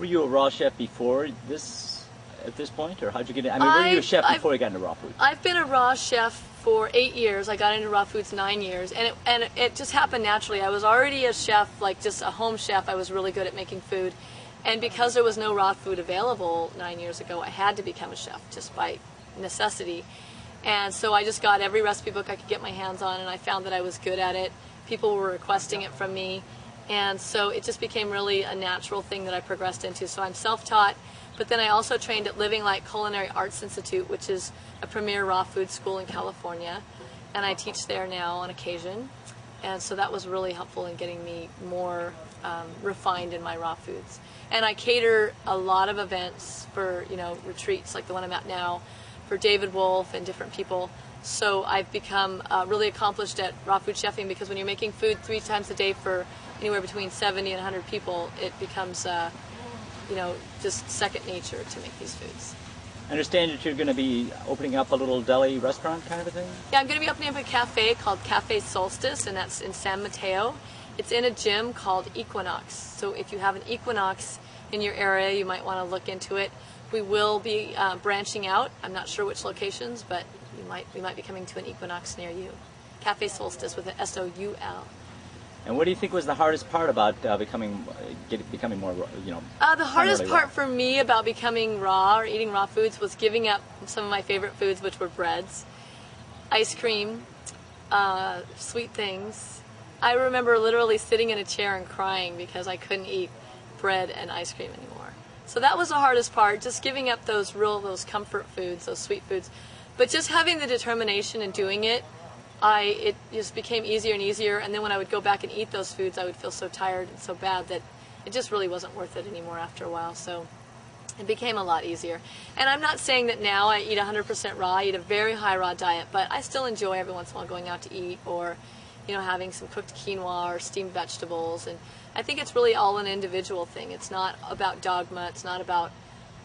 Were you a raw chef before this, at this point, or how'd you get in? I mean, were you a chef before you got into raw food? I've been a raw chef for 8 years. I got into raw foods 9 years, and it just happened naturally. I was already a chef, like just a home chef. I was really good at making food, and because there was no raw food available 9 years ago, I had to become a chef just by necessity. And so I just got every recipe book I could get my hands on, and I found that I was good at it. People were requesting it from me, and so it just became really a natural thing that I progressed into. So I'm self-taught, but then I also trained at Living Light Culinary Arts Institute, which is a premier raw food school in California, and I teach there now on occasion. And so that was really helpful in getting me more refined in my raw foods. And I cater a lot of events for, you know, retreats like the one I'm at now, for David Wolf and different people. So I've become really accomplished at raw food chefing, because when you're making food 3 times a day for anywhere between 70 and 100 people, it becomes, you know, just second nature to make these foods. I understand that you're going to be opening up a little deli restaurant kind of a thing? Yeah, I'm going to be opening up a cafe called Cafe Solstice, and that's in San Mateo. It's in a gym called Equinox. So if you have an Equinox in your area, you might want to look into it. We will be branching out. I'm not sure which locations, but we might be coming to an Equinox near you. Cafe Solstice with an S-O-U-L. And what do you think was the hardest part about becoming more, you know? The hardest part for me about becoming raw or eating raw foods was giving up some of my favorite foods, which were breads, ice cream, sweet things. I remember literally sitting in a chair and crying because I couldn't eat bread and ice cream anymore. So that was the hardest part, just giving up those comfort foods, those sweet foods. But just having the determination and doing it, it just became easier and easier. And then when I would go back and eat those foods, I would feel so tired and so bad that it just really wasn't worth it anymore after a while. So it became a lot easier. And I'm not saying that now I eat 100% raw. I eat a very high raw diet, but I still enjoy every once in a while going out to eat, or, you know, having some cooked quinoa or steamed vegetables. And I think it's really all an individual thing. It's not about dogma. It's not about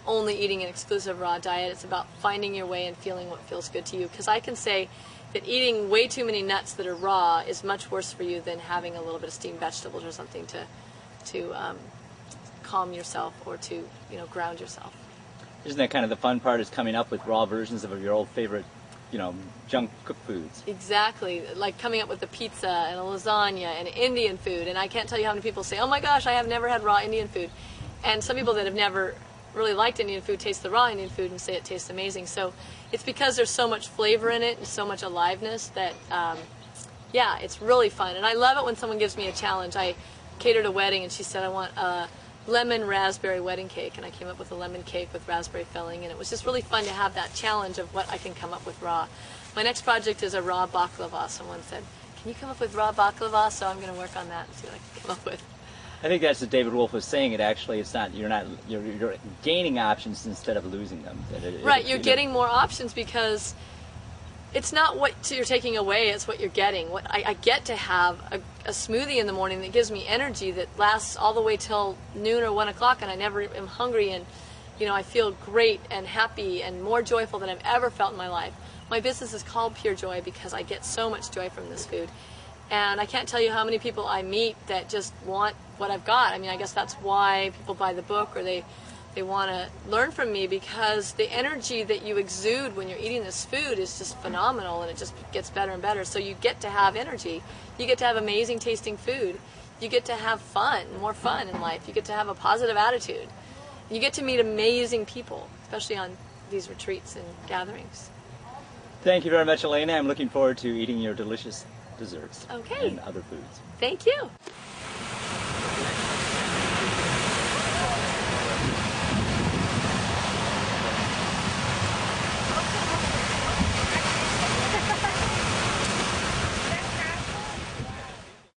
only eating an exclusive raw diet. It's about finding your way and feeling what feels good to you. Because I can say that eating way too many nuts that are raw is much worse for you than having a little bit of steamed vegetables or something to calm yourself, or to, you know, ground yourself. Isn't that kind of the fun part, is coming up with raw versions of your old favorite, you know, junk cooked foods? Exactly. Like coming up with a pizza and a lasagna and Indian food. And I can't tell you how many people say, oh my gosh, I have never had raw Indian food. And some people that have never really liked Indian food taste the raw Indian food and say it tastes amazing. So it's because there's so much flavor in it and so much aliveness that, yeah, it's really fun. And I love it when someone gives me a challenge. I catered a wedding, and she said, I want a lemon raspberry wedding cake, and I came up with a lemon cake with raspberry filling, and it was just really fun to have that challenge of what I can come up with raw. My next project is a raw baklava. Someone said, can you come up with raw baklava? So I'm going to work on that and see what I can come up with. I think that's what David Wolf was saying. It actually, it's not, you're gaining options instead of losing them. Right, you're getting more options, because it's not what you're taking away, it's what you're getting. What I get to have a smoothie in the morning that gives me energy that lasts all the way till noon or 1 o'clock, and I never am hungry, and, you know, I feel great and happy and more joyful than I've ever felt in my life. My business is called Pure Joy because I get so much joy from this food. And I can't tell you how many people I meet that just want what I've got. I mean, I guess that's why people buy the book, or they want to learn from me, because the energy that you exude when you're eating this food is just phenomenal, and it just gets better and better. So you get to have energy. You get to have amazing tasting food. You get to have fun, more fun in life. You get to have a positive attitude. You get to meet amazing people, especially on these retreats and gatherings. Thank you very much, Elaina. I'm looking forward to eating your delicious desserts and other foods. Thank you.